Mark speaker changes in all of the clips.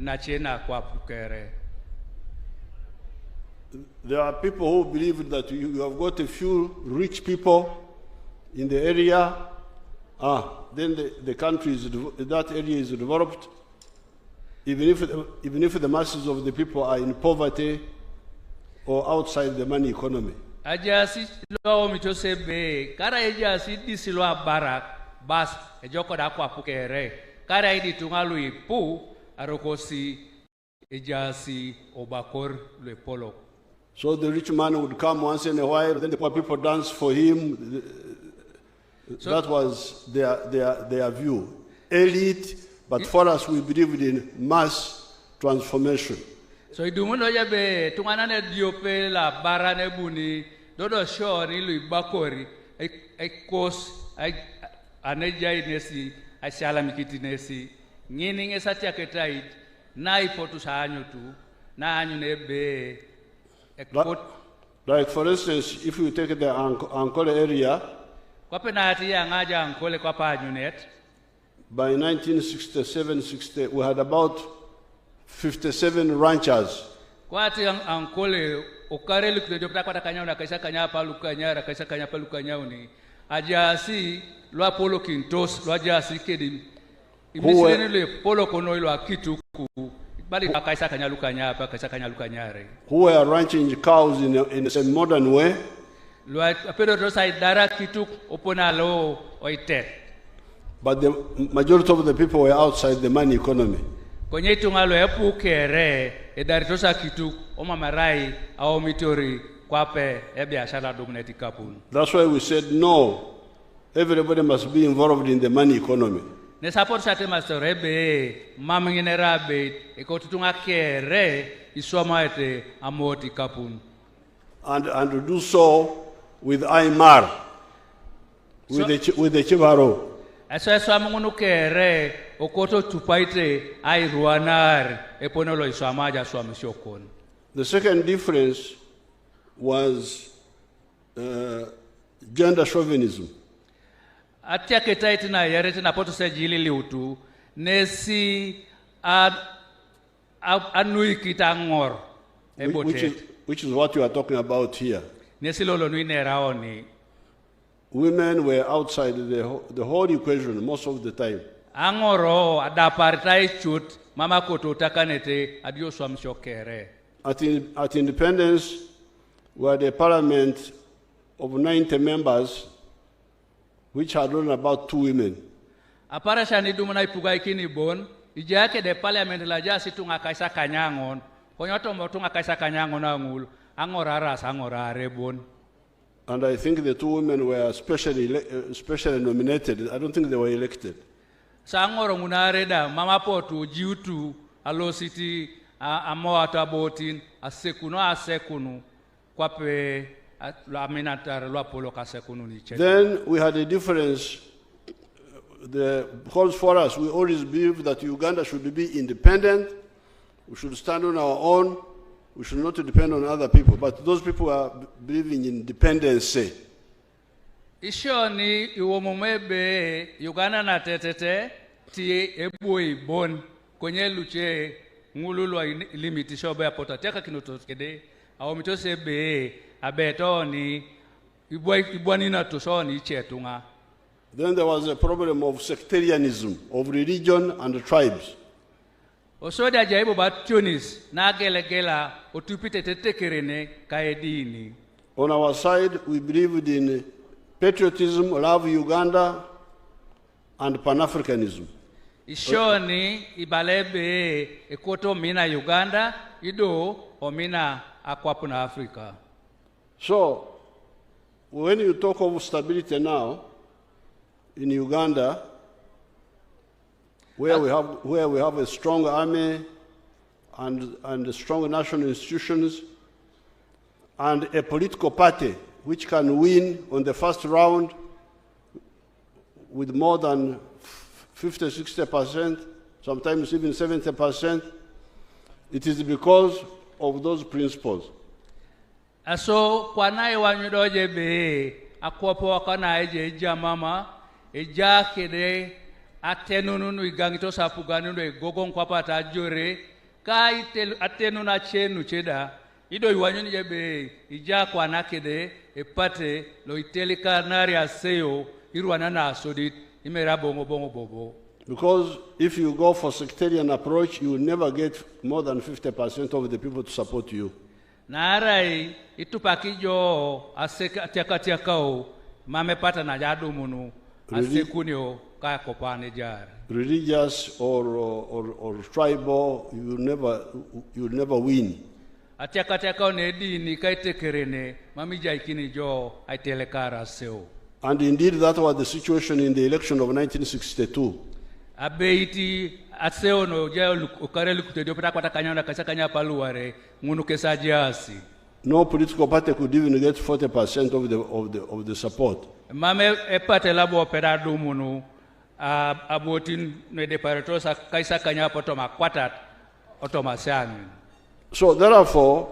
Speaker 1: nachena kwa pukere.
Speaker 2: There are people who believe that you have got a few rich people in the area, then the country that area is developed, even if the masses of the people are in poverty or outside the money economy.
Speaker 1: Ajasi lo mitosebe kara ajasi disilo barak bas ejoko da kwa pukere kara idi tungalu ipu arokosi ejasi obakor le polo.
Speaker 2: So the rich man would come once in a while, then the poor people dance for him. So that was their view. Elite, but for us we believed in mass transformation.
Speaker 1: So idumuno yabe tunganane diope la barane buni dodo shori lui bakori ai kos ai anejai nesi ai shala mikiti nesi ngini ngesatia ketait na ipotu sanyo tu na anyu nebe.
Speaker 2: Like for instance, if you take the Ankole area, by 1967-60, we had about 57 ranchers. Who were ranching cows in a modern way. But the majority of the people were outside the money economy. That's why we said no, everybody must be involved in the money economy. And to do so with Aymar, with the Chivaro. The second difference was gender chauvinism. Which is what you are talking about here. Women were outside the whole equation most of the time. At independence, we had a parliament of 90 members, which had only about 2 women. And I think the 2 women were specially nominated. I don't think they were elected. Then we had a difference. The calls for us, we always believe that Uganda should be independent. We should stand on our own. We should not depend on other people. But those people are believing in dependency.
Speaker 1: Ishoni iwomumebe Uganda na tetete ti eboi bon kwenye luche ngululwa limitisho be apotateka kinotokede awomitose be abetoni ibwani na tosoni chetunga. Then there was a problem of sectarianism, of religion and tribes. Osoda jaibo batunis na gelegela otupite tetekerene kaedini. On our side, we believed in patriotism, love Uganda, and Pan-Africanism. Ishoni ibalebe ekoto mina Uganda, ido omina akwapuna Africa. So, when you talk of stability now in Uganda, where we have a strong army and strong national institutions and a political party which can win on the first round with more than 50-60%, sometimes even 70%, it is because of those principles. Aso kwanae wanyudoje be akwapo wakana eje jamama eja kede atenununu igangito sapuganu le gogon kwapa tajore
Speaker 3: ka atenu na chenu cheda ido iwanyoni jebe ija kwa nakede epate lo itelika nari aseo irwana na sodit imera bongo bobo.
Speaker 1: Because if you go for sectarian approach, you will never get more than 50% of the people to support you.
Speaker 3: Narai itupakijo aseka tiakao mamepata na jadu munu asekunio ka kopane jar.
Speaker 1: Religious or tribal, you will never win.
Speaker 3: Atiakao ne dini kaitekerene mamija ikini jo aitelekara seo.
Speaker 1: And indeed that was the situation in the election of 1962.
Speaker 3: Abeiti aseo no jao ukareli kutedio pata kwa takanyana kasakanya paluare ngunu kesajiasi.
Speaker 1: No political party could even get 40% of the support.
Speaker 3: Mame epate labo operadu munu abotin ne deparatosa kaisakanya potoma kwatat otomasang.
Speaker 1: So therefore,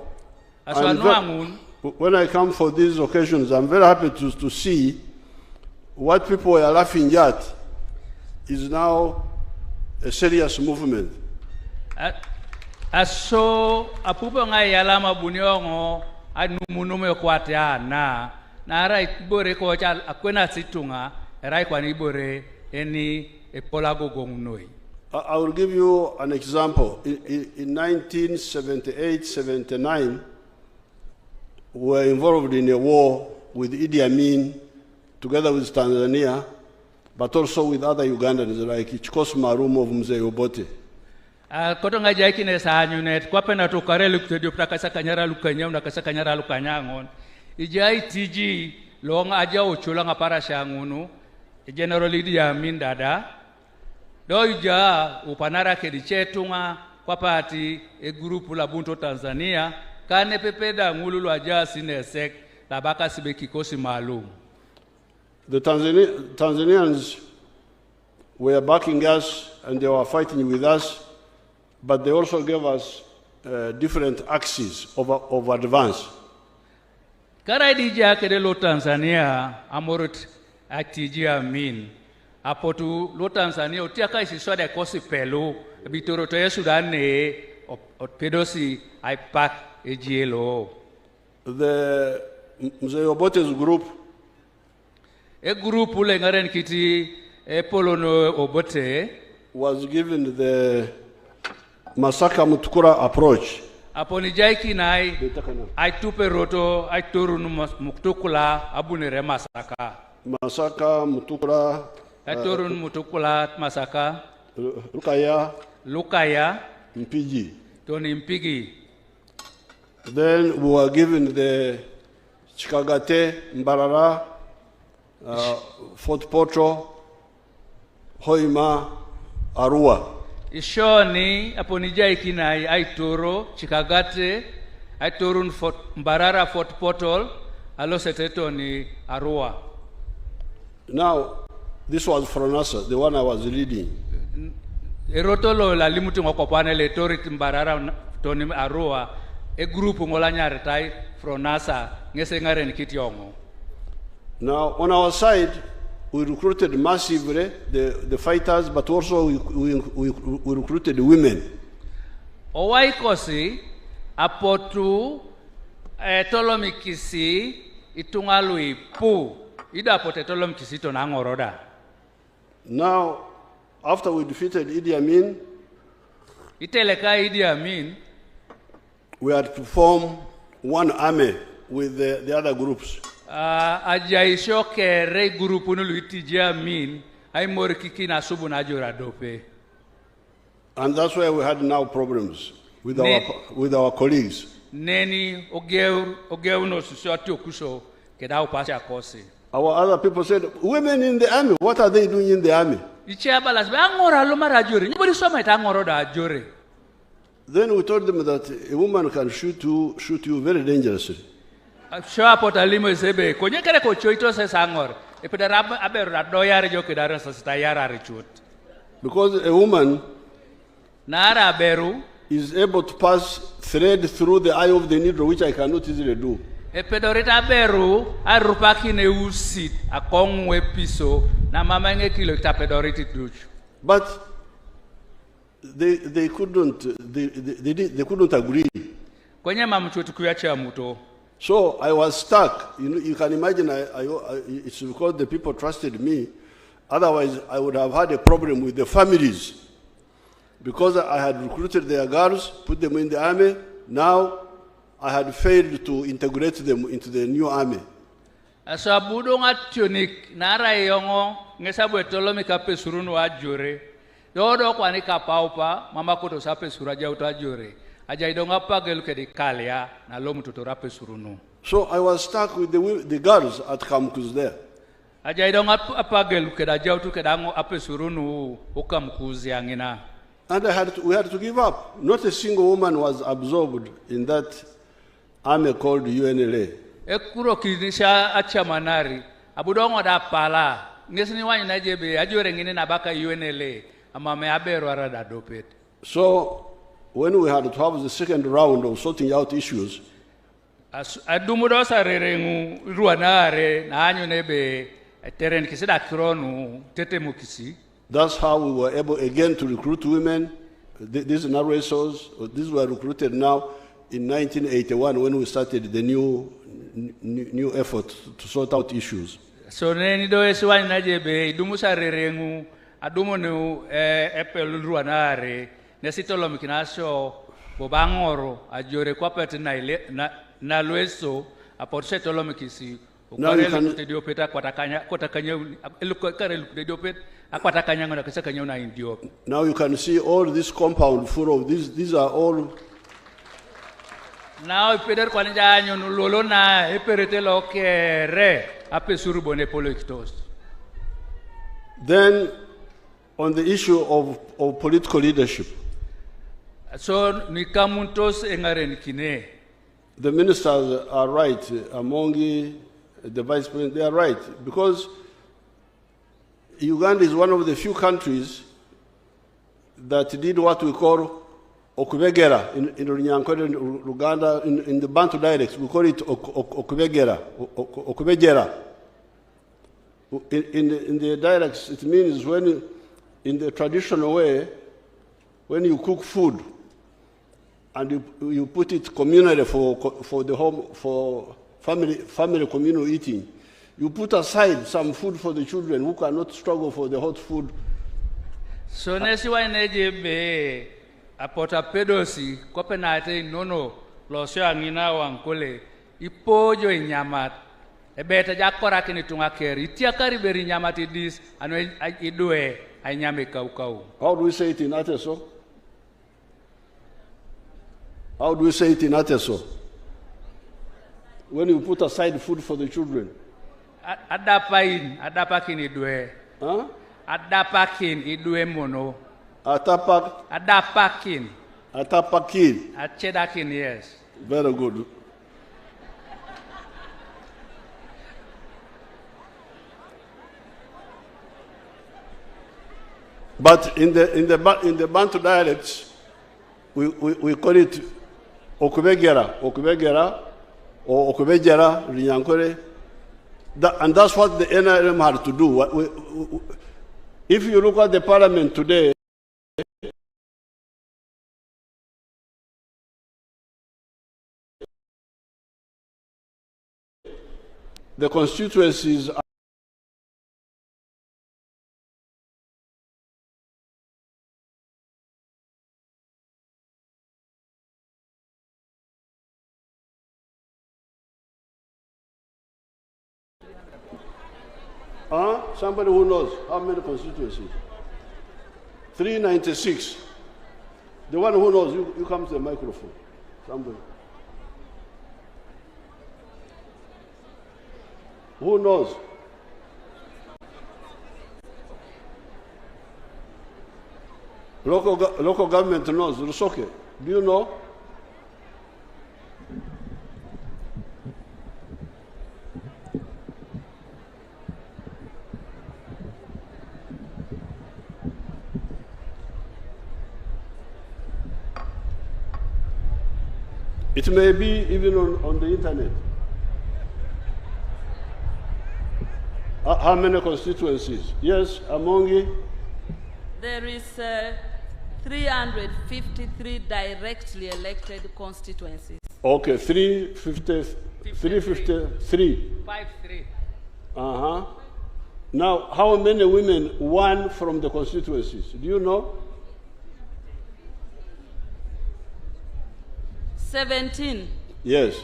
Speaker 1: when I come for these occasions, I'm very happy to see what people were laughing at is now a serious movement.
Speaker 3: Aso apupo ngai alama buniongo anumunume kwatia na ara ibore ko cha akwena situnga era kwani ibore eni epolago gongnoi.
Speaker 1: I will give you an example. In 1978-79, we were involved in a war with Idi Amin, together with Tanzania, but also with other Ugandans like Ichikos Marumo of Mzee Obote.
Speaker 3: Kotonga jaikine saanyunet kwa pena to karelu kutedio prakasa kanyara lukanya na kasa kanyara lukanyangon ijai tiji longa aja ochula ngapara shangunu General Idi Amin dada doija upanara kedichetunga kwa pati grupu la Bunto Tanzania kane pepeda ngululu aja sinesek labaka sibe kikosi maalum.
Speaker 1: The Tanzanians were backing us and they were fighting with us, but they also gave us different axes of advance.
Speaker 3: Karaidija kedelo Tanzania amorot atiji Amin apotu lo Tanzania utiaka isiswada kosi pelu bitoro to Sudan ne pedosi aipak ejielo.
Speaker 1: The Mzee Obote's group
Speaker 3: group ule ngaren kiti Polono Obote
Speaker 1: was given the Masaka Mutukura approach.
Speaker 3: Aponi jaiki nai aitupe roto aitorun Mutukula abunere Masaka.
Speaker 1: Masaka Mutukura
Speaker 3: aitorun Mutukula Masaka. Lukaya
Speaker 1: Mpigi.
Speaker 3: Tony Mpigi.
Speaker 1: Then we were given the Chikagate, Mbarara, Fort Potro, Hoima, Arua.
Speaker 3: Ishoni aponija ikinai aitoro Chikagate aitorun Fort Mbarara Fort Portal alo seteto ni Arua.
Speaker 1: Now this was Fronasa, the one I was leading.
Speaker 3: Erotolo la limutu ngokopane le torit Mbarara toni Arua grupu ngolanyare tai Fronasa ngese ngaren kitiongo.
Speaker 1: Now on our side we recruited massively the fighters, but also we recruited women.
Speaker 3: Owaikosi apotu tolomikisi itungalui pu ida apote tolomikisi to nangoroda.
Speaker 1: Now after we defeated Idi Amin,
Speaker 3: iteleka Idi Amin,
Speaker 1: we had to form one army with the other groups.
Speaker 3: Ajaishoke re grupu nulu Idi Amin ay morikiki na subu na jora dope.
Speaker 1: And that's why we had now problems with our colleagues.
Speaker 3: Neni ogeu no susoti okuso keda upasha kosi.
Speaker 1: Our other people said, women in the army, what are they doing in the army? Then we told them that a woman can shoot you very dangerously. Because a woman is able to pass thread through the eye of the needle, which I cannot easily do.
Speaker 3: Pedorita beru arupaki ne usit akongwe piso na mama nge kilo ta pedoriti duch.
Speaker 1: But they couldn't agree.
Speaker 3: Kwenye mamchutu kuyacha muto.
Speaker 1: So I was stuck. You can imagine, it's because the people trusted me. Otherwise, I would have had a problem with the families. Because I had recruited their girls, put them in the army, now I had failed to integrate them into the new army.
Speaker 3: So abudo ngatunik nara yongo ngesabu etolomi kape surunu ajure. Dodo kwani kapaupa mama koto sape suraja utajure. Aja idonga pagelu kedi kalia na lomu tutorape surunu.
Speaker 1: So I was stuck with the girls at Kamkuz there.
Speaker 3: Aja idonga pagelu kedaja utu kedango ape surunu ukamkuzi angina.
Speaker 1: And we had to give up. Not a single woman was absorbed in that army called UNLA.
Speaker 3: Ekuro kinisha acha manari. Abudongo da pala. Ngesini wanyi najebe ajure ngine nabaka UNLA. Amame abero arada dopet.
Speaker 1: So when we had to have the second round of sorting out issues,
Speaker 3: adumudosa rerengu ruanare na anyo nebe teren kisida kironu tete mukisi.
Speaker 1: That's how we were able again to recruit women. These narrators, these were recruited now in 1981 when we started the new effort to sort out issues.
Speaker 3: So neni do eswani najebe idumusa rerengu adumunu epel ruanare nesitolo mikinaso bobangoro ajore kwa pete na lueso aporse tolo mikisi. Now you can
Speaker 1: see all this compound full of these are all.
Speaker 3: Now Peter Kwanjanyo Lolona Eperetelo Kere Apesuru Bone Polektos.
Speaker 1: Then on the issue of political leadership.
Speaker 3: So Nikamuntos Engaren Kine.
Speaker 1: The ministers are right, among the vice president, they are right, because Uganda is one of the few countries that did what we call okubegera in Runyankore, Uganda, in the Bantu dialects, we call it okubegera, okubegera. In the dialects, it means when, in the traditional way, when you cook food and you put it communally for the home, for family communal eating, you put aside some food for the children who cannot struggle for the hot food.
Speaker 3: So nesiwa inejebe apota pedosi kopenate nono losyo angina wankole ipojo inyamat ebeta jakora kini tungakeri itia kariberi nyamat idis ano idue ainyame kau.
Speaker 1: How do we say it in Ateso? How do we say it in Ateso? When you put aside food for the children.
Speaker 3: Adapakin idue.
Speaker 1: Huh?
Speaker 3: Adapakin idue mono.
Speaker 1: Adapakin.
Speaker 3: Achedakin, yes.
Speaker 1: Very good. But in the Bantu dialects, we call it okubegera, or okubejera, Runyankore. And that's what the NRM had to do. If you look at the parliament today, the constituencies are somebody who knows how many constituencies? 396. The one who knows, you come to the microphone. Somebody. Who knows? Local government knows. Rusoke, do you know? It may be even on the internet. How many constituencies? Yes, among you?
Speaker 4: There is 353 directly elected constituencies.
Speaker 2: Okay, 353.
Speaker 3: 53.
Speaker 2: Uh-huh. Now, how many women won from the constituencies? Do you know?
Speaker 4: 17.
Speaker 2: Yes.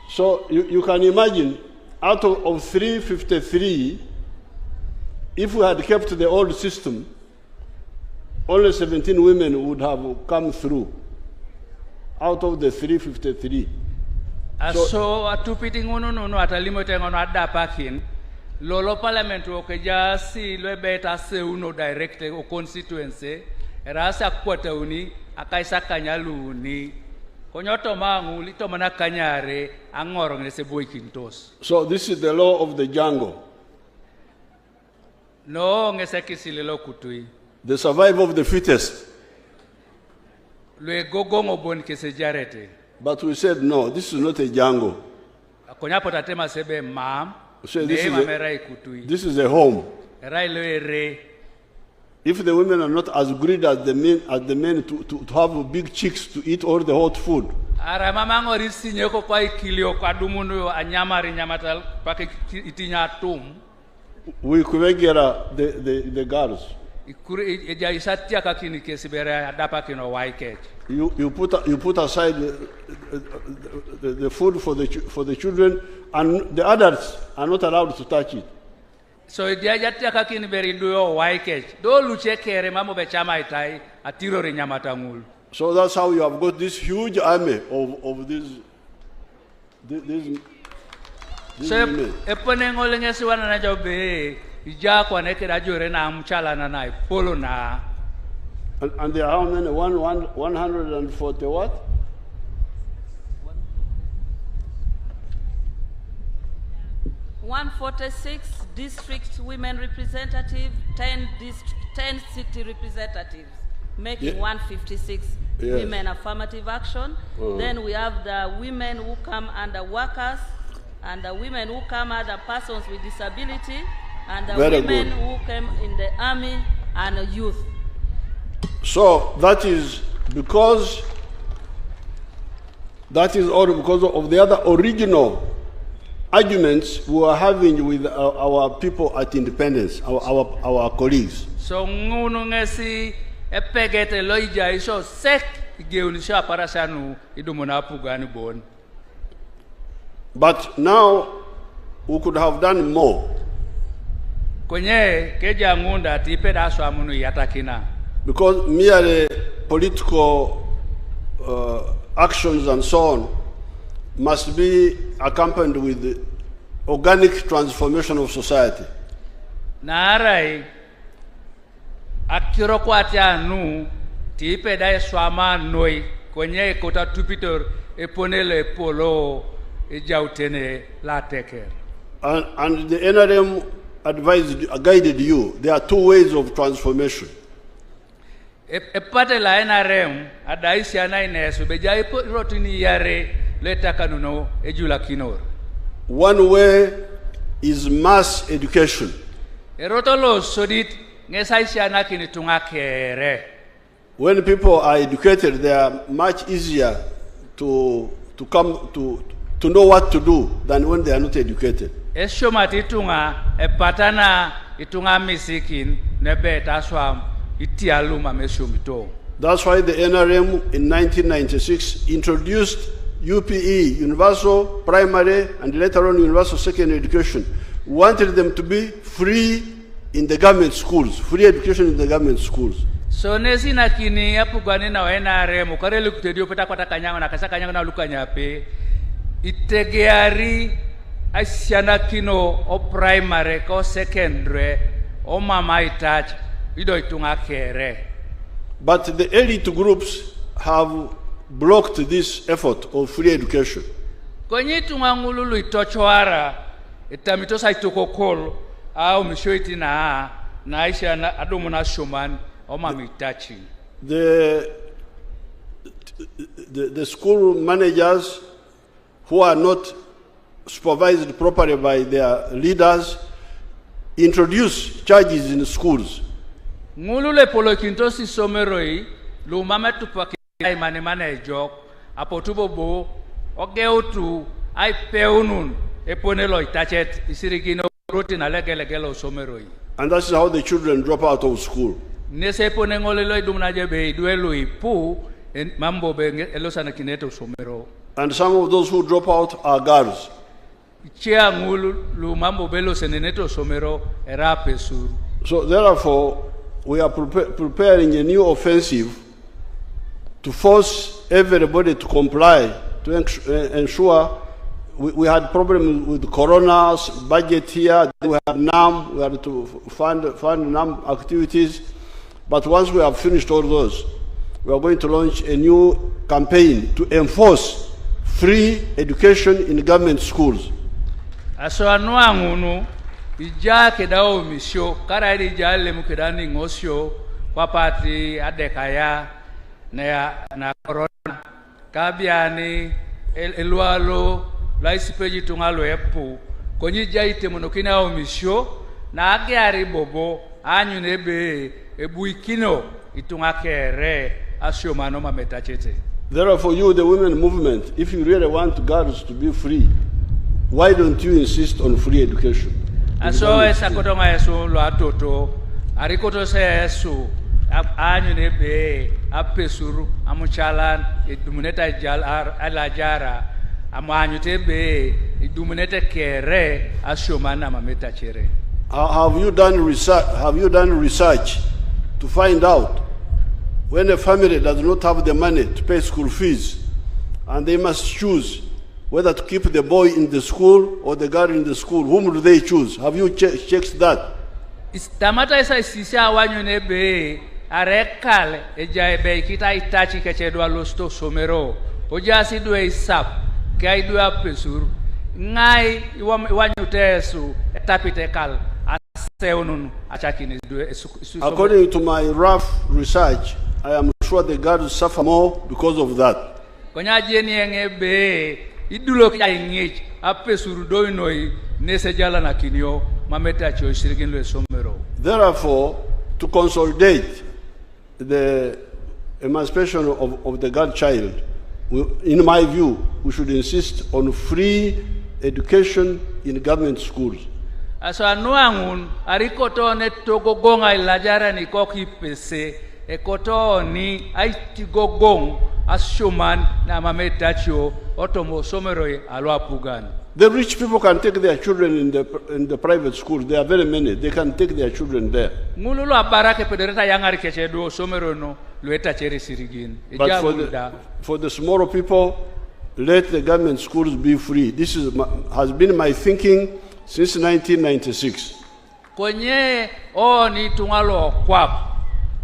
Speaker 2: So you can imagine, out of 353, if we had kept the old system, only 17 women would have come through out of the 353.
Speaker 3: So atupiti ngono atalimo tengono adapakin lolo parliament okeja si lebeta se uno direct o constituency rasa kwata uni akaisa kanyaluni konyoto mangu lito mana kanyare angoro ngese boykintos.
Speaker 2: So this is the law of the jungle.
Speaker 3: No ngese kisilelo kutui.
Speaker 2: The survival of the fittest.
Speaker 3: Lwe gogongo bon kese jarete.
Speaker 2: But we said, no, this is not a jungle. So this is a home. If the women are not as greedy as the men to have big chicks to eat all the hot food, we could get the girls. You put aside the food for the children, and the adults are not allowed to touch it.
Speaker 3: So
Speaker 2: So that's how you have got this huge army of these women. And there are how many? 140 what?
Speaker 4: 146 district women representatives, 10 city representatives, making 156 women affirmative action. Then we have the women who come under workers, and the women who come under persons with disability, and the women who came in the army and youth.
Speaker 2: So that is all because of the other original arguments we were having with our people at independence, our colleagues.
Speaker 3: So ngesi epegete loija iso sek geunisha parasanu idumona pugani bon.
Speaker 2: But now we could have done more.
Speaker 3: Kwenye keja ngunda tipeda swamunu yatakina.
Speaker 2: Because merely political actions and so on must be accompanied with the organic transformation of society.
Speaker 3: Narai akiro kwatia nu tipe da swama noi kwenye kota tupitor eponele polo ejautene la teker.
Speaker 2: And the NRM guided you. There are two ways of transformation.
Speaker 3: Epate la NRM adaisi anaines beja rotini yare leta kanuno ejula kinor.
Speaker 2: One way is mass education.
Speaker 3: Erotolo sodit ngesaisi anakini tungakere.
Speaker 2: When people are educated, they are much easier to know what to do than when they are not educated.
Speaker 3: Eshomati tunga epatana itunga misikin nebeta swam.
Speaker 2: That's why the NRM in 1996 introduced UPE, Universal Primary, and later on Universal Secondary Education. We wanted them to be free in the government schools, free education in the government schools.
Speaker 3: So nesi na kini yapu gani na NRM ukare lukutedio peta kwa takanyanga na kasa kanyanga na lukanya pe itegeari asiana kino o primary ko secondary o mama itacha.
Speaker 2: But the elite groups have blocked this effort of free education.
Speaker 3: Kwenye tungangululu itochwara itamitosa itokokolo au mishoiti na aisha na adomu na shoman oma mitachi.
Speaker 2: The school managers who are not supervised properly by their leaders introduce charges in schools.
Speaker 3: ngulu le polo kinto si someroi lu mama tupaki mane mane jok apotubo bo ogeutu ai peunun eponelo itachet isirigino roti na legelegelo someroi.
Speaker 1: And that's how the children drop out of school.
Speaker 3: Nese ponengolelo idumnaje be duelo ipu mambo be elosana kineto somero.
Speaker 1: And some of those who drop out are girls.
Speaker 3: Chia ngulu lu mambo belo seneneto somero era pesur.
Speaker 1: So therefore, we are preparing a new offensive to force everybody to comply, to ensure we had problems with corona's budget here, we had NAM, we had to fund NAM activities. But once we have finished all those, we are going to launch a new campaign to enforce free education in government schools.
Speaker 3: Aso anua ngunu ija kedao misio kara ija le mukidani ngosio kwa pati adekaya na corona kabiani elualo laisipeji tungalo epu konyi jaite monokina o misio na agiari bobo anyu nebe ebuikino itungakere asio manoma metachete.
Speaker 1: Therefore, you, the women movement, if you really want girls to be free, why don't you insist on free education?
Speaker 3: Aso esa kotonga yesu lo atoto arikoto se yesu anyu nebe apesuru amuchalan idumuneta alajara amanyu tebe idumuneta kere asiomana mameta chere.
Speaker 1: Have you done research to find out when a family does not have the money to pay school fees and they must choose whether to keep the boy in the school or the girl in the school, whom do they choose? Have you checked that?
Speaker 3: Istamata isa isisa wanyu nebe arekal ejaebe kita itachi kechedwa losto somero ojasi dwe isap kai dwe apesuru ngai wanyu tesu etapite kal aseunun achakini dwe.
Speaker 1: According to my rough research, I am sure the girls suffer more because of that.
Speaker 3: Konya jeni engebe idulo kya ingich apesuru doinoi nesejala na kinyo mameta cho shirigin le somero.
Speaker 1: Therefore, to consolidate the emancipation of the girl child, in my view, we should insist on free education in government schools.
Speaker 3: Aso anuangun arikoto ne togogonga ilajara ni koki pese ekoto ni aitigogong ashuman na mametacho otomo someroi alwapugan.
Speaker 1: The rich people can take their children in the private schools. There are very many. They can take their children there.
Speaker 3: Ngululu abarake pedereta yangari kechedo somero no lueta cheri sirigin.
Speaker 1: But for the smaller people, let the government schools be free. This has been my thinking since 1996.
Speaker 3: Konye ni tungalo kwap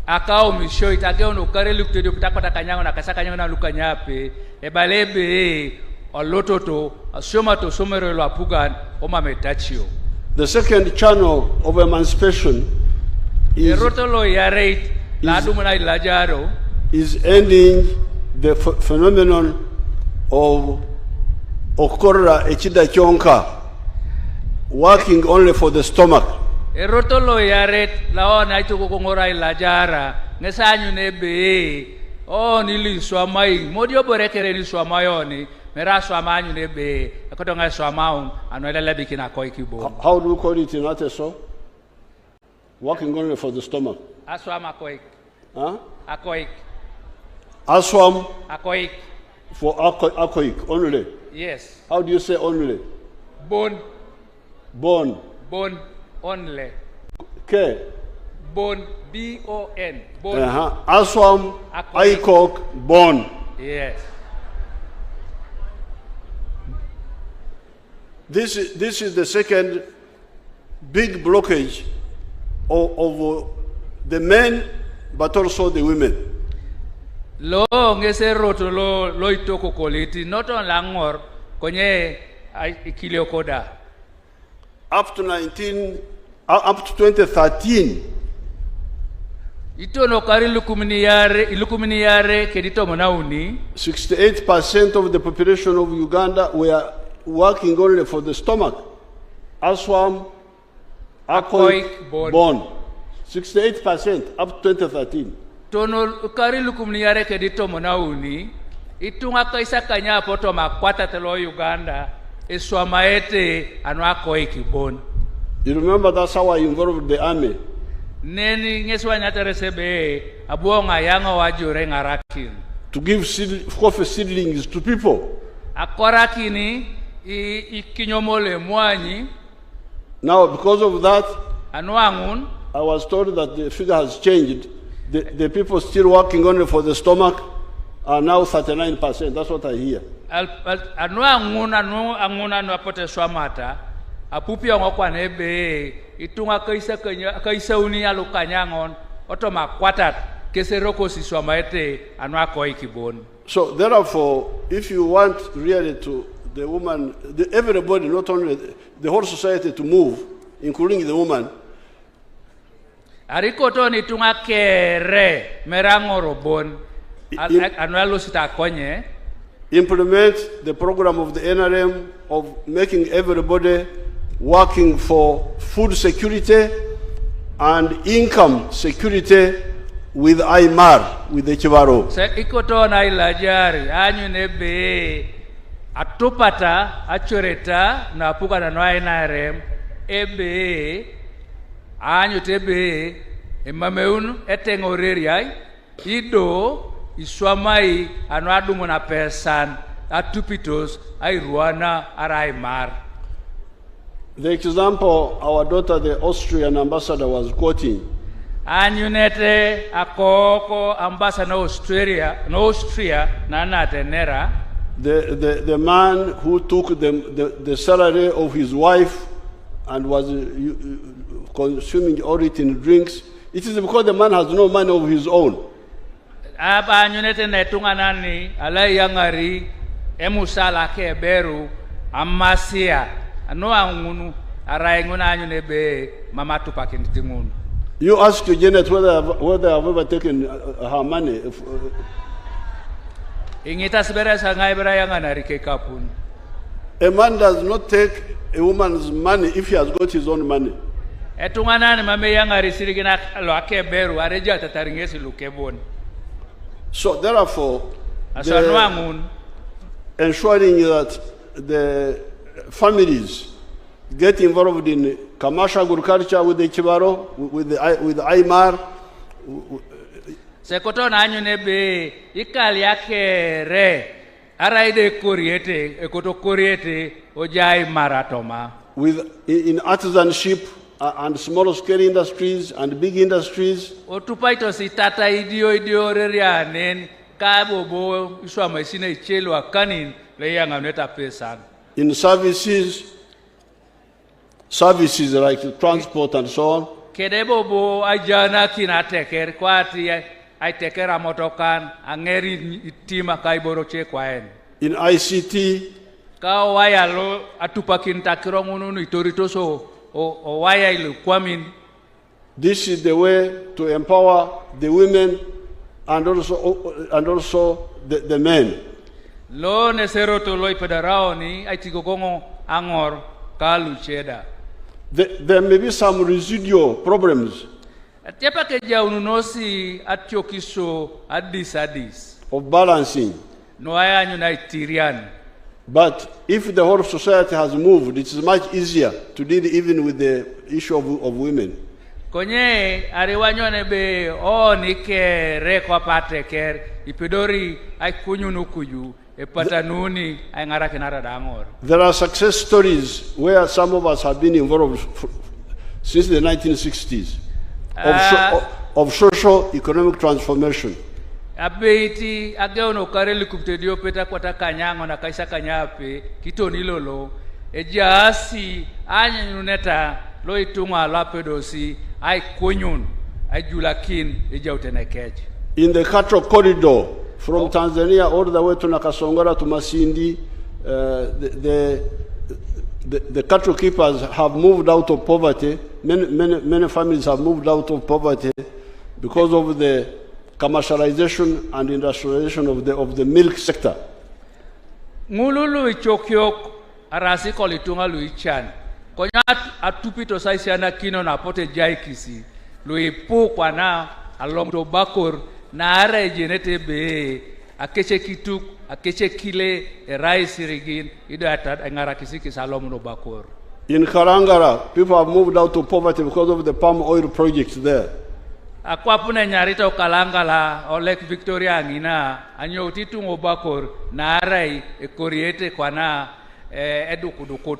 Speaker 3: akao misho itakeo no kare luktedio pitakota kanyango na kasaka kanyango na lukanyape ebalebe olototo asoma to somero lo apugan oma metachio.
Speaker 1: The second channel of emancipation is ending the phenomenon of okora echida chonka, working only for the stomach.
Speaker 3: Erotolo yaret laona ituko kongora ilajara ngesanyu nebe nili swamai modio borekere ni swamayoni mera swamanyu nebe akotonga swamaun anoela bikina koikibo.
Speaker 1: How do you call it in Ateso? Working only for the stomach.
Speaker 3: Aswam akoik.
Speaker 1: Huh?
Speaker 3: Akoik.
Speaker 1: Aswam
Speaker 3: akoik.
Speaker 1: For akoik only.
Speaker 3: Yes.
Speaker 1: How do you say only?
Speaker 3: Bone.
Speaker 1: Bone.
Speaker 3: Bone only.
Speaker 1: K.
Speaker 3: Bone. B-O-N. Bone.
Speaker 1: Aswam aikok bone.
Speaker 3: Yes.
Speaker 1: This is the second big blockage of the men, but also the women.
Speaker 3: Lo ngese roto lo itoko koliti noto langor konye ikiliokoda.
Speaker 1: Up to 2013.
Speaker 3: Ito no kari lukumini yare kedito monauni.
Speaker 1: 68% of the population of Uganda were working only for the stomach. Aswam, akoik, bone. 68% up to 2013.
Speaker 3: Tono ukari lukumniare kedito monauni, itunga kaisa kanya poto makwata telo Uganda, iswamaete anwako ikibon.
Speaker 1: You remember that's how I involved the army.
Speaker 3: Neni ngeswa nyateresebe, abuonga yanga wajure ngarakin.
Speaker 1: To give coffee seedlings to people.
Speaker 3: Akorakini, ikinyomole mwanyi.
Speaker 1: Now, because of that,
Speaker 3: Anuangun,
Speaker 1: I was told that the figure has changed. The people still working only for the stomach are now 39%. That's what I hear.
Speaker 3: Anuangun no apote swamata. Apupi ngokwa nebe itunga kaisa uni alukanyangon otoma kwatat keseroko siswamaete anwako ikibon.
Speaker 1: So therefore, if you want really to the woman, everybody, not only the whole society to move, including the woman.
Speaker 3: Arikoto ni tunga kere merango robon anwalo sita konye.
Speaker 1: Implement the program of the NRM of making everybody working for food security and income security with IMAR, with the Chivaro.
Speaker 3: Se ikoto na ilajari anyu nebe atupata achoreta na puka na NRM ebe anyu tebe emameun etengoreriai ido iswamai anwadu mona pesan atupitos airuana araimar.
Speaker 1: The example our daughter, the Austrian ambassador, was quoting.
Speaker 3: Anyunete akoko ambassador Austria nana tenera.
Speaker 1: The man who took the salary of his wife and was consuming all it in drinks. It is because the man has no money of his own.
Speaker 3: Aba anyunete netunga nani alai yangari emusala keberu amasia. No angunu arainguna anyunebe mama tupakin tingun.
Speaker 1: You ask Janet whether I've ever taken her money.
Speaker 3: Ingita sibera sangai berayanga narike kapun.
Speaker 1: A man does not take a woman's money if he has got his own money.
Speaker 3: Etungana ni mame yangari sirigina loake beru areja tataringesi lukebon.
Speaker 1: So therefore, ensuring that the families get involved in commercial agriculture with the Chivaro, with IMAR.
Speaker 3: Sekoto na anyu nebe ikali yake re araide kuriete ekoto kuriete ojai maratoma.
Speaker 1: In artisanship and small scale industries and big industries.
Speaker 3: Otupaito sitata idio reria nen kabobo iswa maisine ichelo akanin le yanga neta pesan.
Speaker 1: In services like transport and so on.
Speaker 3: Kedebobo ajana kinateker kwati aitekera motokan angeri itima kaiboroche kwaen.
Speaker 1: In ICT.
Speaker 3: Kawaya lo atupakin takirongunu itoritoso o waya ilu kwamin.
Speaker 1: This is the way to empower the women and also the men.
Speaker 3: Lo nesero to loi pedarao ni aitigogongo angor kalu cheda.
Speaker 1: There may be some residual problems.
Speaker 3: Tepa keja ununosi atiokiso adis.
Speaker 1: Of balancing.
Speaker 3: No aya nyunaitirian.
Speaker 1: But if the whole society has moved, it is much easier to deal even with the issue of women.
Speaker 3: Konye ariwanyone be o nike rekwa pateker ipidori ay kunyunukuyu epatanuni ay ngarakinara dangor.
Speaker 1: There are success stories where some of us have been involved since the 1960s of social economic transformation.
Speaker 3: Abeiti ageono kareli kuptedio peta kwata kanyango na kaisa kanyape kito nilolo ejaasi anyuneta lo itunga lapedosi ay kunyun ay julakin ejautenekeje.
Speaker 1: In the cattle corridor from Tanzania all the way to Nakasongora to Masindi, the cattle keepers have moved out of poverty. Many families have moved out of poverty because of the commercialization and industrialization of the milk sector.
Speaker 3: Ngululu ichokyok arasi kolitunga luichan. Konya atupito saisiana kino na pote jaikisi. lui pu kwana along to bakor na ara jenete be akeche kituk akeche kile rice rigin ido atat ngara kisiki salom no bakor.
Speaker 1: In Karangara, people have moved out to poverty because of the palm oil projects there.
Speaker 3: Akwa puna nyarita ukalangala o Lake Victoria ngina anyo utitu ngobakor na arai ekoriete kwana edukudukut.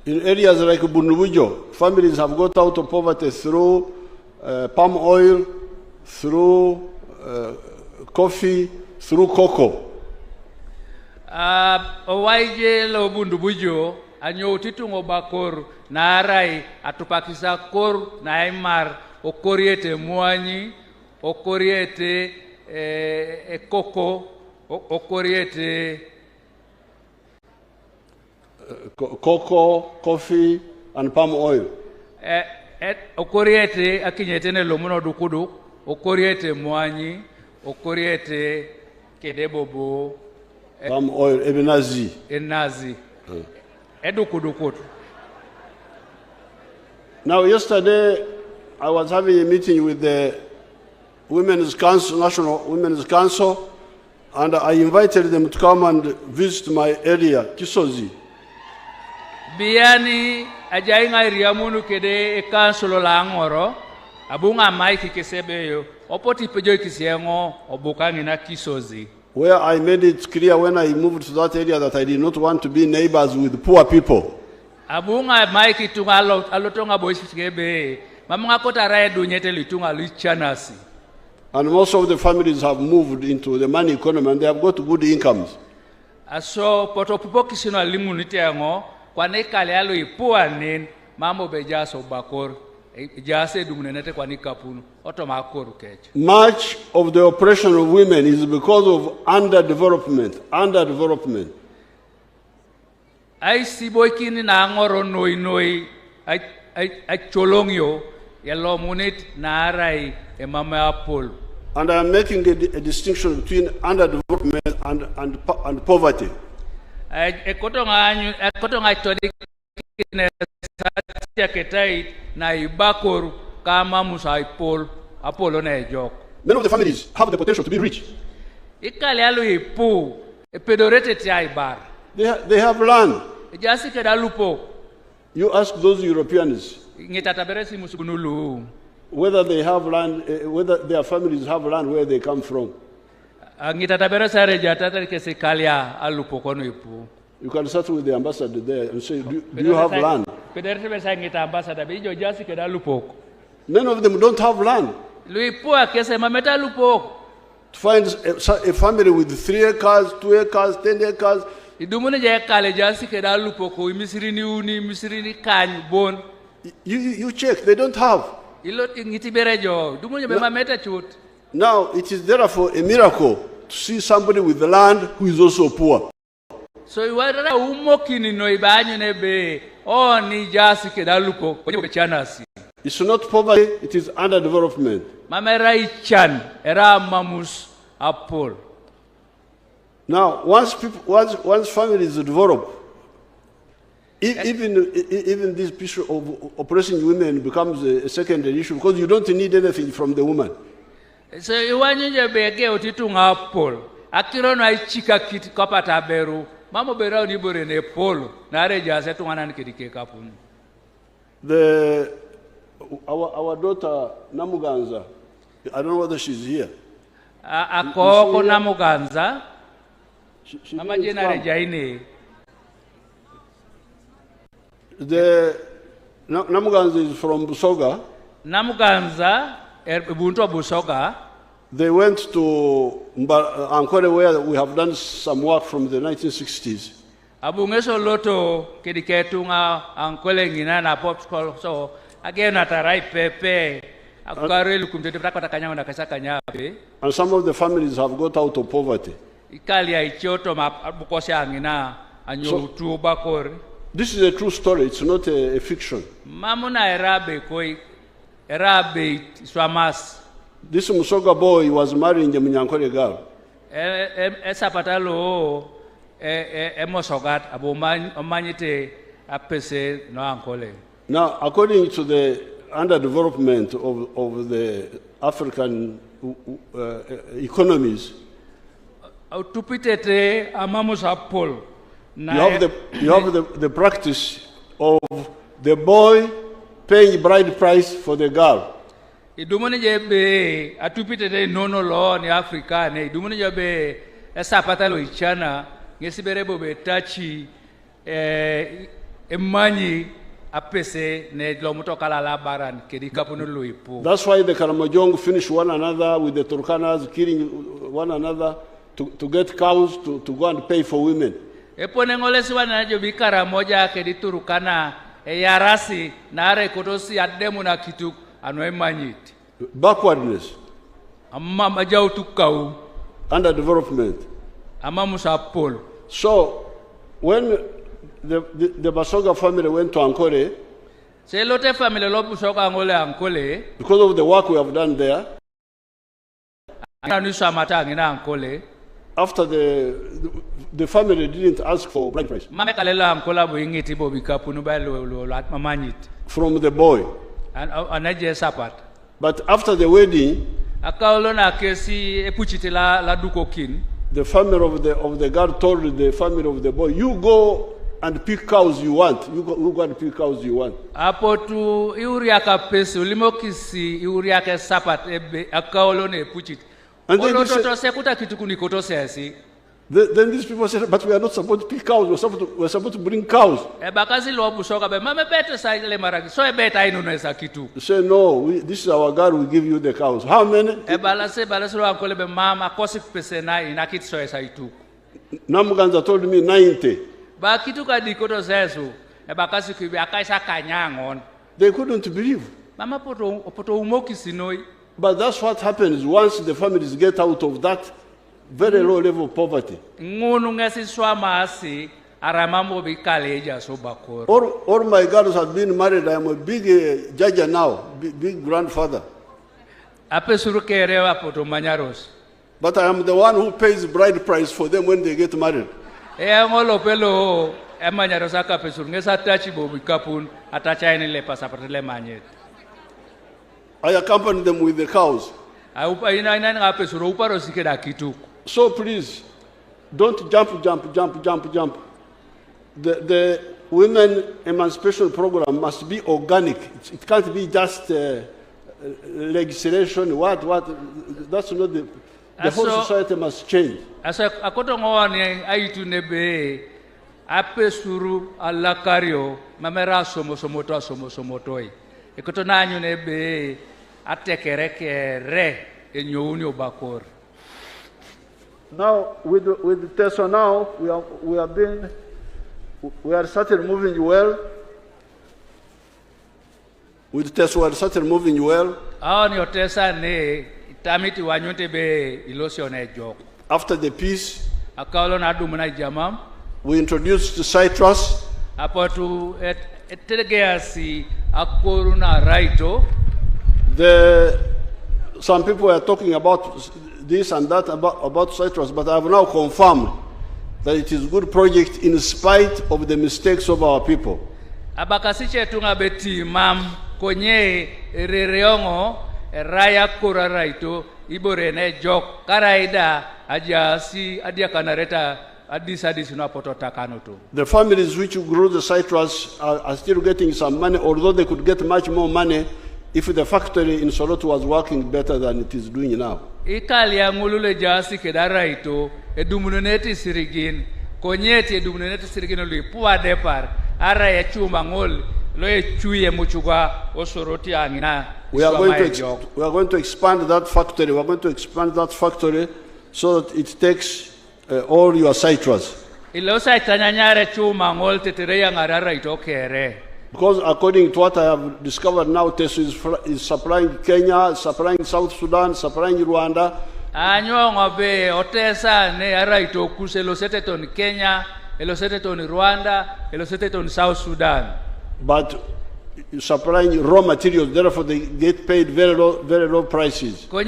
Speaker 1: In areas like Bunubujo, families have got out of poverty through palm oil, through coffee, through cocoa.
Speaker 3: Owaije lo Bundubujo anyo utitu ngobakor na arai atupakisa kor na imar okoriete muanyi, okoriete koko, okoriete
Speaker 1: cocoa, coffee, and palm oil.
Speaker 3: Okoriete akinyetene lomuno dukudu, okoriete muanyi, okoriete kedebobo.
Speaker 1: Palm oil, ebenazi.
Speaker 3: Enazi. Edukudukudu.
Speaker 1: Now, yesterday, I was having a meeting with the Women's Council, National Women's Council, and I invited them to come and visit my area, Kisozi.
Speaker 3: Biani ajainga iriamunu kede ekansolo la angoro, abunga maiki kesebeyo, opoti pejo kisiengo, obukangi na Kisozi.
Speaker 1: Where I made it clear when I moved to that area that I did not want to be neighbors with poor people.
Speaker 3: Abunga maiki tunga alotonga boisikebe. And most
Speaker 1: of the families have moved into the money economy and they have got good incomes.
Speaker 3: So, potopukisino limunite ngo kwane kale alo ipuanin mambo bejaso bakor jase dumunete kwani kapunu otomakor kecha.
Speaker 1: Much of the oppression of women is because of underdevelopment.
Speaker 3: Ai siboikini na ngoro noi ai cholongyo yellow munit na arai e mama apple.
Speaker 1: And I am making a distinction between underdevelopment and poverty.
Speaker 3: Ekotonga todi ketai na ibakor kama musa apple na ejok.
Speaker 1: Many of the families have the potential to be rich.
Speaker 3: Ikali alu ipu epedorete tiai bar.
Speaker 1: They have land.
Speaker 3: Jasi kedalupo.
Speaker 1: You ask those Europeans whether they have land, whether their families have land where they come from. You can start with the ambassador there and say, do you have land? None of them don't have land. To find a family with 3 acres, 2 acres, 10 acres, you check, they don't have. Now, it is therefore a miracle to see somebody with the land who is also poor.
Speaker 3: So you are
Speaker 1: it's not poverty, it is underdevelopment. Now, once families develop, even this issue of oppressing women becomes a secondary issue because you don't need anything from the woman.
Speaker 3: So you want to be a girl to apple. Akiron I chika kit kopata beru. Mamo bera ni bore ne polo. Nare jase to wanan kidike kapun.
Speaker 1: Our daughter Namuganza, I don't know whether she's here.
Speaker 3: Akoko Namuganza. Mama jena rejaine.
Speaker 1: Namuganza is from Busoga.
Speaker 3: Namuganza, Ubuntu Busoga.
Speaker 1: They went to Ankole where we have done some work from the 1960s.
Speaker 3: Abungeso loto kidiketunga Ankole ngina na pop school so again atarai pepe akarelu kumtete prakata kanyama na kasa kanyabe.
Speaker 1: And some of the families have got out of poverty.
Speaker 3: Ikalia ichoto mabukosi angina anyo bakor.
Speaker 1: This is a true story, it's not a fiction.
Speaker 3: Mamuna erabe swamas.
Speaker 1: This Musoga boy was marrying a Munyankole girl.
Speaker 3: Esapatalo emosogat abomanyite apese no ankole.
Speaker 1: Now, according to the underdevelopment of the African economies.
Speaker 3: Tupitete amamusapol.
Speaker 1: You have the practice of the boy paying bride price for the girl.
Speaker 3: Idumuni jebe atupitete nono lo ni Afrika ne idumuni jebe esapata lo ichana ngesiberebo betachi emanyi apese ne lomuto kala la baran kedi kapunu loipo.
Speaker 1: That's why the Karamojong finish one another with the Turkanas killing one another to get cows to go and pay for women.
Speaker 3: Epone ngolesi wana jo bikara moja kedi Turkana yarasi na are kotosi ademu na kitu anoemanyiti.
Speaker 1: Backwardness.
Speaker 3: Amma majau tukau.
Speaker 1: Underdevelopment.
Speaker 3: Amma musapol.
Speaker 1: So when the Basoga family went to Ankole,
Speaker 3: Selote family lo Basoga angole Ankole,
Speaker 1: because of the work we have done there, after the family didn't ask for bride price from the boy. But after the wedding, the family of the girl told the family of the boy, you go and pick cows you want. You go and pick cows you want.
Speaker 3: Apotu iuriaka pesi ulimokisi iuriaka sapat akaolone puchit.
Speaker 1: And then these people said, but we are not supposed to pick cows. We're supposed to bring cows. They say, no, this is our God, we give you the cows. How many? Namuganza told me 90. They couldn't believe. But that's what happens once the families get out of that very low level of poverty. All my girls have been married. I am a big judge now, big grandfather. But I am the one who pays bride price for them when they get married. I accompany them with the cows. So please, don't jump. The women emancipation program must be organic. It can't be just legislation. That's not the whole society must change.
Speaker 3: Apesuru alakario mamera somotoi. Ekotonanyu nebe atekerekere enyouni obakor.
Speaker 1: Now with Tessa now we are started moving well. With Tessa we are started moving well. After the peace, we introduced the citrus. Some people are talking about this and that about citrus, but I have now confirmed that it is a good project in spite of the mistakes of our people.
Speaker 3: Konye rereongo raya kura raito iborene jok karaida ajasi adia kanareta adis unapotoka kanoto.
Speaker 1: The families which grew the citrus are still getting some money, although they could get much more money if the factory in Soroto was working better than it is doing now.
Speaker 3: Ikali ya ngulule jasi kedaraito edumuneti sirigin konyeti edumuneti sirigin lipua depar ara ya chuma ngol. We are going
Speaker 1: to expand that factory. We are going to expand that factory so that it takes all your citrus. Because according to what I have discovered now, Tesu is supplying Kenya, supplying South Sudan, supplying Rwanda.
Speaker 3: South Sudan.
Speaker 1: But supplying raw materials, therefore they get paid very low prices. But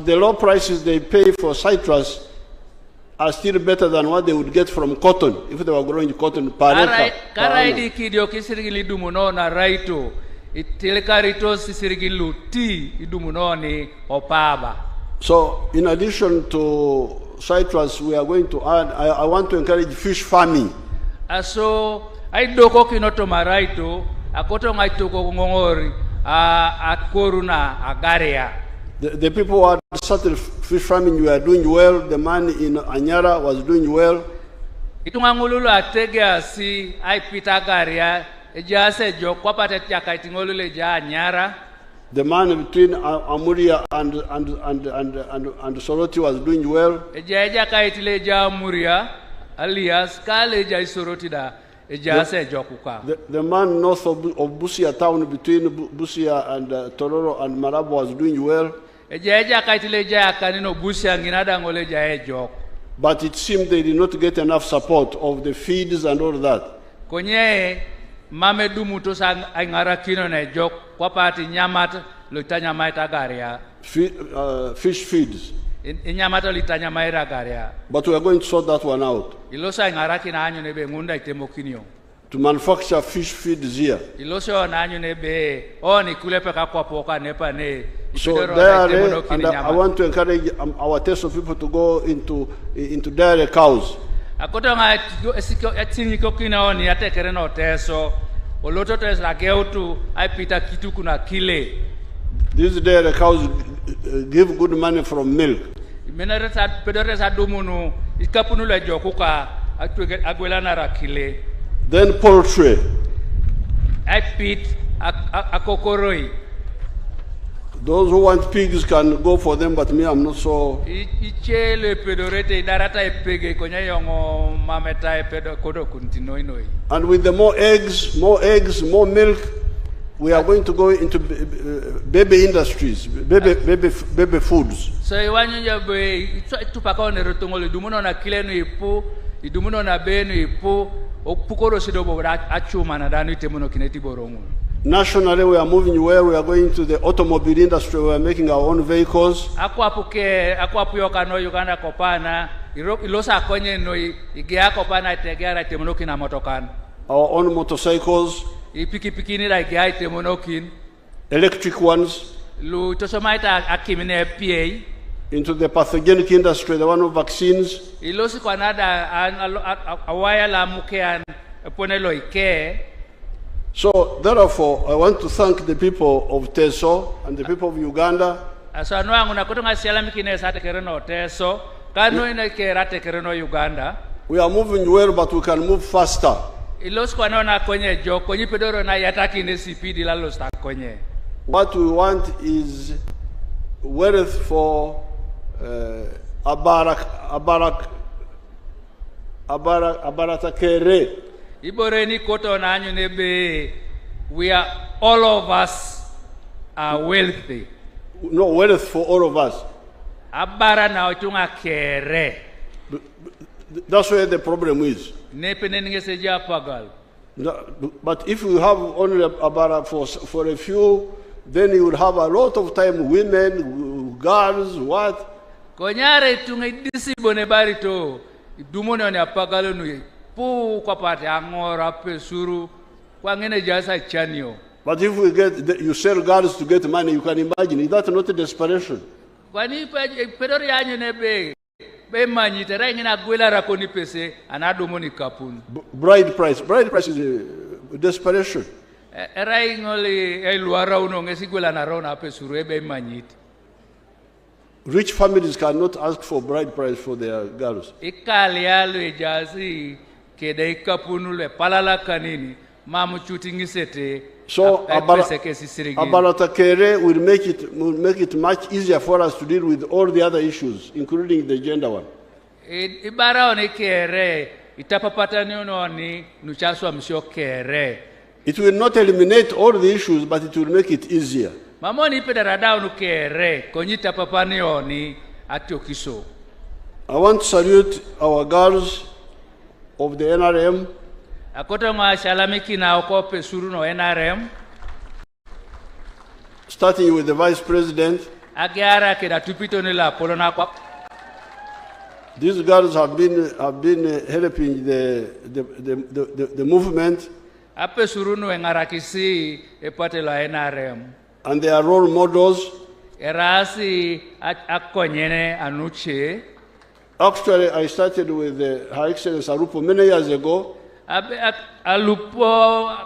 Speaker 1: the low prices they pay for citrus are still better than what they would get from cotton if they were growing cotton per acre.
Speaker 3: Karaidi kidio kisirigili dumuno na raito. Itelekarito sisirigilu ti idumuno ni opaba.
Speaker 1: So in addition to citrus, we are going to add, I want to encourage fish farming.
Speaker 3: So I doko kinoto maraito, akoto ngaitoko ngongori, akoruna agaria.
Speaker 1: The people who had started fish farming were doing well. The man in Anyara was doing well.
Speaker 3: Itungangululu ategea si ai pitagaria, ejase jo kwa pate tiaka itingolule ja Anyara.
Speaker 1: The man between Amuria and Soroti was doing well.
Speaker 3: Eja kaitile ja Amuria, alias kale ja Soroti da ejase jo kuka.
Speaker 1: The man north of Busia town between Busia and Tororo and Marabo was doing well.
Speaker 3: Eja kaitile ja kanino Busia nginada ngole ja ejo.
Speaker 1: But it seemed they did not get enough support of the feeds and all that.
Speaker 3: Konye mame dumu to sang angara kino na jok kwa pati nyamata lutanya maita garia.
Speaker 1: Fish feeds.
Speaker 3: Nyamata lutanya maita garia.
Speaker 1: But we are going to sort that one out.
Speaker 3: Ilosa angara kina anyo nebe ngunda itemo kinyo.
Speaker 1: To manufacture fish feeds here.
Speaker 3: Ilosa na anyo nebe oni kulepe kakwa poka nepa ne.
Speaker 1: So dairy, and I want to encourage our Teso people to go into dairy cows.
Speaker 3: Akotanga etiniko kina oni atekere no Teso. Oloto to esakeutu aipita kitu kuna kile.
Speaker 1: These dairy cows give good money from milk.
Speaker 3: Imenareta pedoresa dumunu ikapunule jokuka agwelana rakile.
Speaker 1: Then poultry.
Speaker 3: Aipit akokoroi.
Speaker 1: Those who want pigs can go for them, but me, I'm not so.
Speaker 3: Ichele pedorete darata epege konya yongo mameta epedo kodo kuntinoi.
Speaker 1: And with the more eggs, more milk, we are going to go into baby industries, baby foods.
Speaker 3: So iwanyo jabe itupaka ne rotongole dumuno na kilenu ipu, idumuno na benu ipu, opukoro sidobo achuma na danu itemuno kineti borongu.
Speaker 1: Nationally, we are moving where we are going to the automobile industry. We are making our own vehicles.
Speaker 3: Akwapuyoka no Uganda kopana, ilosa konye no igea kopana tegera temunoki na motokan.
Speaker 1: Our own motorcycles.
Speaker 3: Ipiki ni la igea temunokin.
Speaker 1: Electric ones.
Speaker 3: Lu tosomaita akimine PA.
Speaker 1: Into the pathogenic industry, the one of vaccines.
Speaker 3: Ilosi kwa nada awaya la mukean ponelo ike.
Speaker 1: So, therefore, I want to thank the people of Teso and the people of Uganda. We are moving well, but we can move faster. What we want is wealth for Abaratakere.
Speaker 3: Iboreni koto na anyo nebe, we are, all of us are wealthy.
Speaker 1: No, wealth for all of us.
Speaker 3: Abara na otunga kere.
Speaker 1: That's where the problem is.
Speaker 3: Nepe nenge seja pagal.
Speaker 1: But if you have only Abara for a few, then you would have a lot of time, women, girls, what?
Speaker 3: Konyare tunga disibone barito, dumone ne apagalo nui. But
Speaker 1: if we you sell girls to get money, you can imagine, is that not a desperation? Bride price is a desperation. Rich families cannot ask for bride price for their girls. So Abaratakere will make it much easier for us to deal with all the other issues, including the gender one. It will not eliminate all the issues, but it will make it easier. I want to salute our girls of the NRM. Starting with the Vice President. These girls have been helping the movement,
Speaker 3: Ape surunu engarakisi epate la NRM.
Speaker 1: and they are role models.
Speaker 3: Erasi akonyene anuche.
Speaker 1: Actually, I started with Her Excellency Arupo many years ago.
Speaker 3: Alupo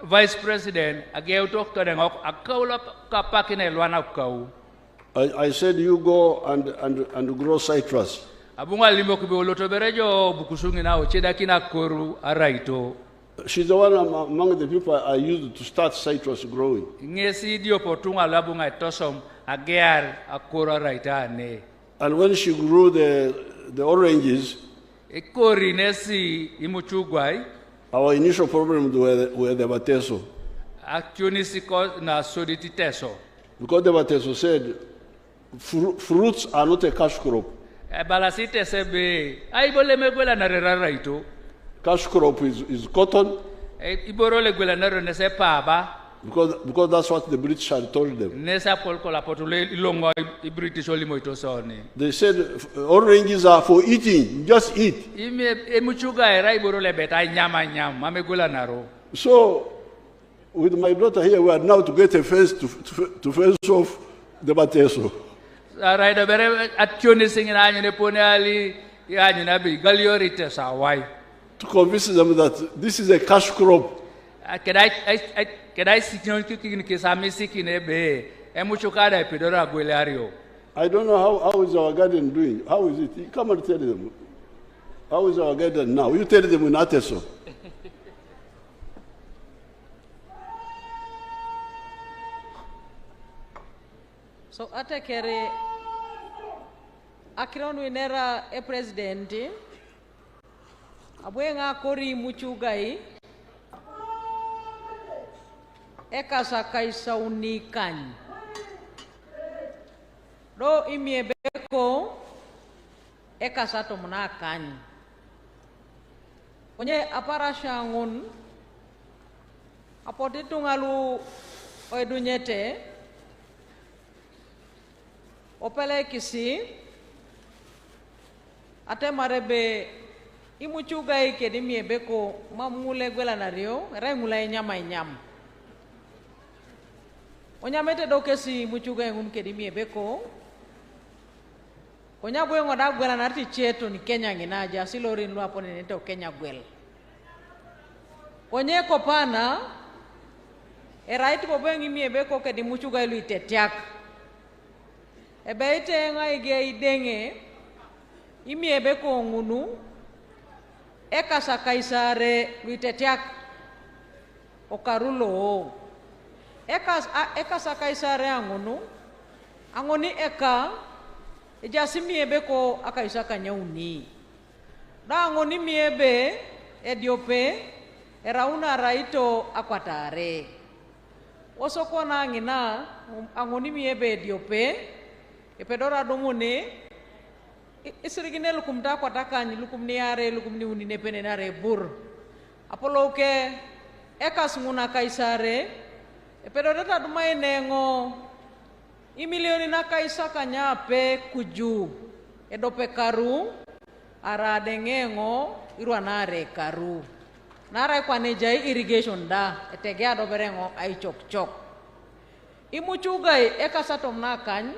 Speaker 3: Vice President ageutok to dengok akaula kapakine lwana kau.
Speaker 1: I said, you go and grow citrus.
Speaker 3: Abunga limo kibioloto berejo bukusungi na ocheda kina koru araito.
Speaker 1: She's the one among the people I used to start citrus growing.
Speaker 3: Ngesi dio potunga labunga tosom agear akora araita ne.
Speaker 1: And when she grew the oranges,
Speaker 3: Ekori nesi imuchugwai.
Speaker 1: our initial problems were the bateso.
Speaker 3: Actually siko na soditi teso.
Speaker 1: Because the bateso said, fruits are not a cash crop.
Speaker 3: Balasite sebe aibole megwela na reraito.
Speaker 1: Cash crop is cotton.
Speaker 3: Iborole gwela na renese paba.
Speaker 1: Because that's what the British had told them.
Speaker 3: Nesa polko la potule ilongo British olimo itosoni.
Speaker 1: They said, oranges are for eating, just eat.
Speaker 3: Emuchuga era iborole beta nyama mame gwela naro.
Speaker 1: So, with my daughter here, we are now to get a fence to fence off the bateso.
Speaker 3: Right, bere ationi singina anyone pone ali anyone bi galiorite sawai.
Speaker 1: To convince them that this is a cash crop.
Speaker 3: Kedai sikinon kikini kisami sikine be emuchuka da pedora gwelario.
Speaker 1: I don't know how is our garden doing. How is it? Come and tell them. How is our garden now? You tell them in Ateso.
Speaker 5: So atakere akironu inera presidenti abwenga kori muchugai ekasa kaisa unikan do imiebeko ekasa to munakan onye aparashangun apotitungalu oedunyete opele kisi ate marebe imuchuga ike di miebeko mamule gwela nario remula nyam onyamete dokesi muchuga ngun ke di miebeko onya bwe ngoda gwela narti cheto ni Kenya nginaja silori nlu hapo ni nete Kenya gwel onye kopana right bobengi miebeko ke di muchuga ilu itetiak ebeite ngaige idenge imiebeko ngunu ekasa kaisare luitetiak okarulo ekasa kaisare angoni eka ejasi miebeko akaisa kanyauni da angoni miebe ediope erauna raito akwatare osokona ngina angoni miebe ediope epedora domone isirigine lukum ta kwatakanyi lukum ni are lukum ni unine penenare bur apolo ke ekas nguna kaisare epedora ta dumai nengo imilioni na kaisa kanya pe kuju edope karu ara dengengo irwanare karu nara kwa nejai irrigation da etegea do berengo ai chok imuchugai ekasatom na kany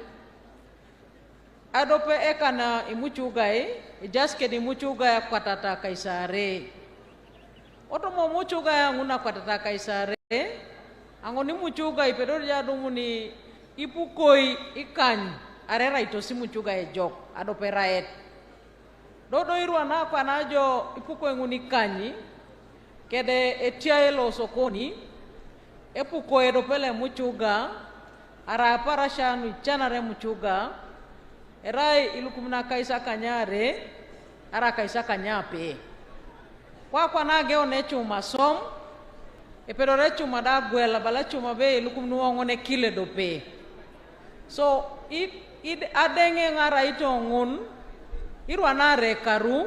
Speaker 5: adope ekana imuchugai jaske di muchugai kwatata kaisare otomo muchugai nguna kwatata kaisare angoni muchugai pedor jadumuni ipukoi ikany arera itosi muchugai jok adope raet dodo irwana kwanajo ipukoi nguni kanyi kede etiaelo sokoni epukoi edopele muchuga ara parashanu chanare muchuga erai ilukumna kaisa kanyare ara kaisa kanyape kwa nage one chuma som epedore chuma da gwela bala chuma be ilukumnu ngone kile dope so id adenge ngara ito ngun irwana re karu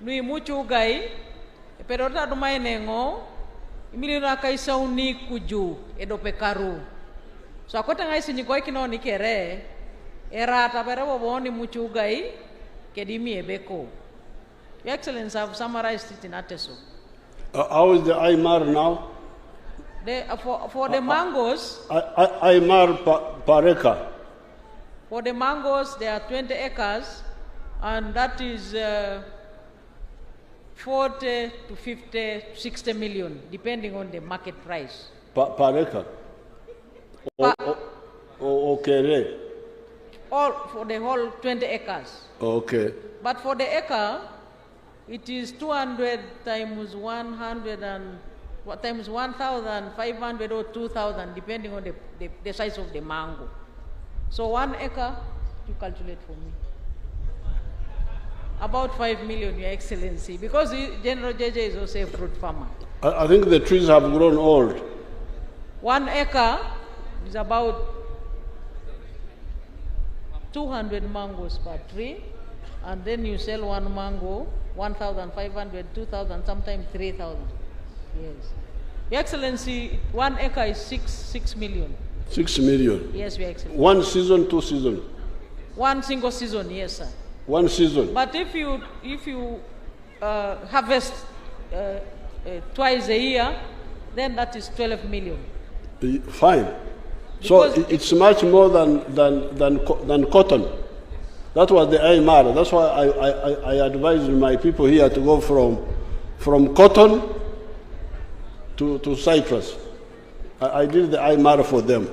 Speaker 5: nui muchu gai epedore ta dumai nengo imilina kaisa uni kuju edope karu so akota ngai sinyikoi kinoni kere era tabere boboni muchugai kedimi ebeko. Your Excellency, I've summarized it in Ateso.
Speaker 1: How is the IMAR now?
Speaker 5: For the mangoes,
Speaker 1: IMAR per acre.
Speaker 5: for the mangoes, there are 20 acres, and that is 40 to 50, 60 million, depending on the market price.
Speaker 1: Per acre? Okay.
Speaker 5: All for the whole 20 acres.
Speaker 1: Okay.
Speaker 5: But for the acre, it is 200 times 100 and times 1,500 or 2,000, depending on the size of the mango. So 1 acre, you calculate for me. About 5 million, Your Excellency, because General JJ is also a fruit farmer.
Speaker 1: I think the trees have grown old.
Speaker 5: 1 acre is about 200 mangoes per tree, and then you sell 1 mango, 1,500, 2,000, sometimes 3,000. Yes. Your Excellency, 1 acre is 6 million.
Speaker 1: 6 million?
Speaker 5: Yes, Your Excellency.
Speaker 1: 1 season, 2 seasons?
Speaker 5: 1 single season, yes, sir.
Speaker 1: 1 season?
Speaker 5: But if you harvest twice a year, then that is 12 million.
Speaker 1: Fine. So it's much more than cotton. That was the IMAR. That's why I advised my people here to go from cotton to Cyprus. I did the IMAR for them.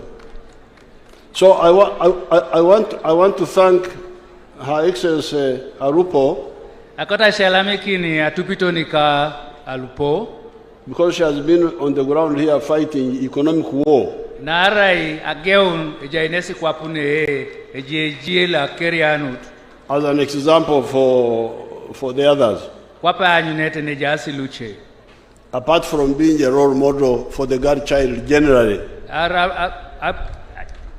Speaker 1: So I want to thank Her Excellency Arupo.
Speaker 3: Akota shalamikini atupitonika alupo.
Speaker 1: Because she has been on the ground here fighting economic war.
Speaker 3: Narai ageun ejainesi kwapune ejejiela kerianut.
Speaker 1: As an example for the others.
Speaker 3: Kwapa anyunete nejasi luche.
Speaker 1: Apart from being a role model for the girl child generally.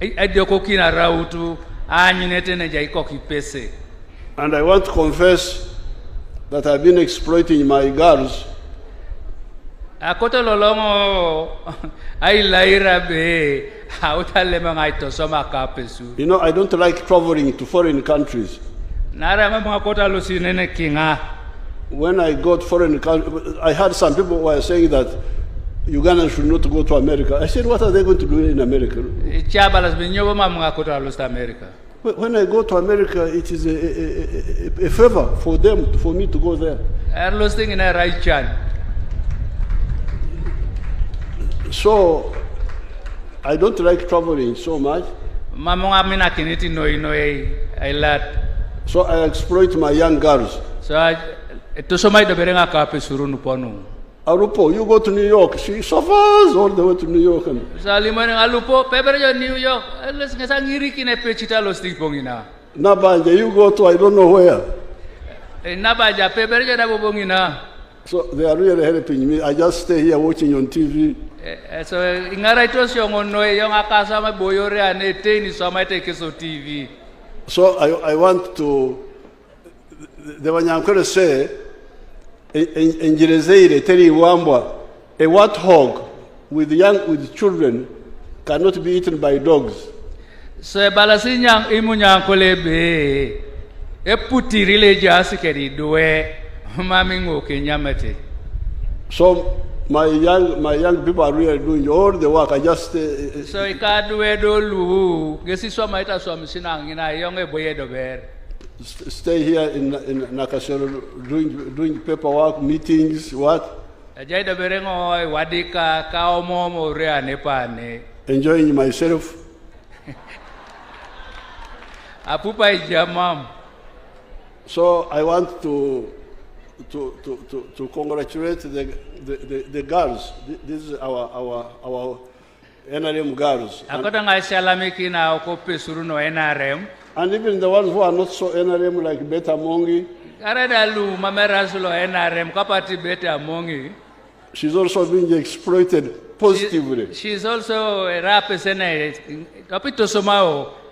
Speaker 3: Ediokokina rautu anyunete nejaikoki pese.
Speaker 1: And I want to confess that I've been exploiting my girls.
Speaker 3: Akoto lolongo ai laira be hautale mangaito soma kapesu.
Speaker 1: You know, I don't like traveling to foreign countries.
Speaker 3: Nara mangakota lusinene kinga.
Speaker 1: When I go to foreign countries, I heard some people were saying that Uganda should not go to America. I said, what are they going to do in America?
Speaker 3: Chabalas binyobo mangakota lusta America.
Speaker 1: When I go to America, it is a favor for them, for me to go there.
Speaker 3: Erlos thing in a right chan.
Speaker 1: So, I don't like traveling so much. So I exploit my young girls.
Speaker 3: So
Speaker 1: Arupo, you go to New York. She suffers all the way to New York. Nabanja, you go to I don't know where. So they are really helping me. I just stay here watching on TV.
Speaker 3: So TV.
Speaker 1: So I want to. The Wanyankore say, in Jerezeire, Teri Wambwa, a warthog with children cannot be eaten by dogs.
Speaker 3: So balasinyang imunyankole be eputi rile jasi keri doe mamingo kenyamete.
Speaker 1: So my young people are really doing all the work. I just
Speaker 3: so ikadwe dolu gesi so maita so misina ngina yonge boye dober.
Speaker 1: Stay here in Nakasero doing paperwork, meetings, what?
Speaker 3: Ajai doberengo wadika kaomo mo rea nepane.
Speaker 1: Enjoying myself.
Speaker 3: Apupa ijamam.
Speaker 1: So I want to congratulate the girls. This is our NRM girls. And even the ones who are not so NRM, like Beta Mongi. She's also being exploited positively.
Speaker 3: She's also a rapist and a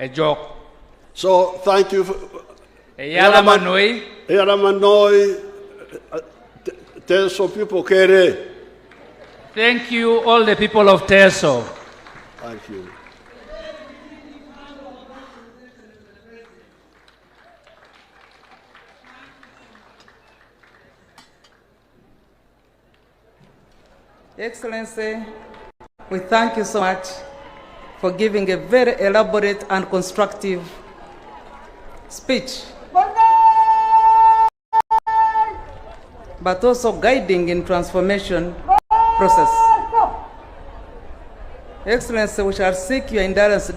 Speaker 3: joke.
Speaker 1: So thank you.
Speaker 3: Yalamanoi.
Speaker 1: Teso people kere.
Speaker 3: Thank you, all the people of Teso.
Speaker 1: Thank you.
Speaker 6: Excellency, we thank you so much for giving a very elaborate and constructive speech, but also guiding in transformation process. Excellency, we shall seek your indulgence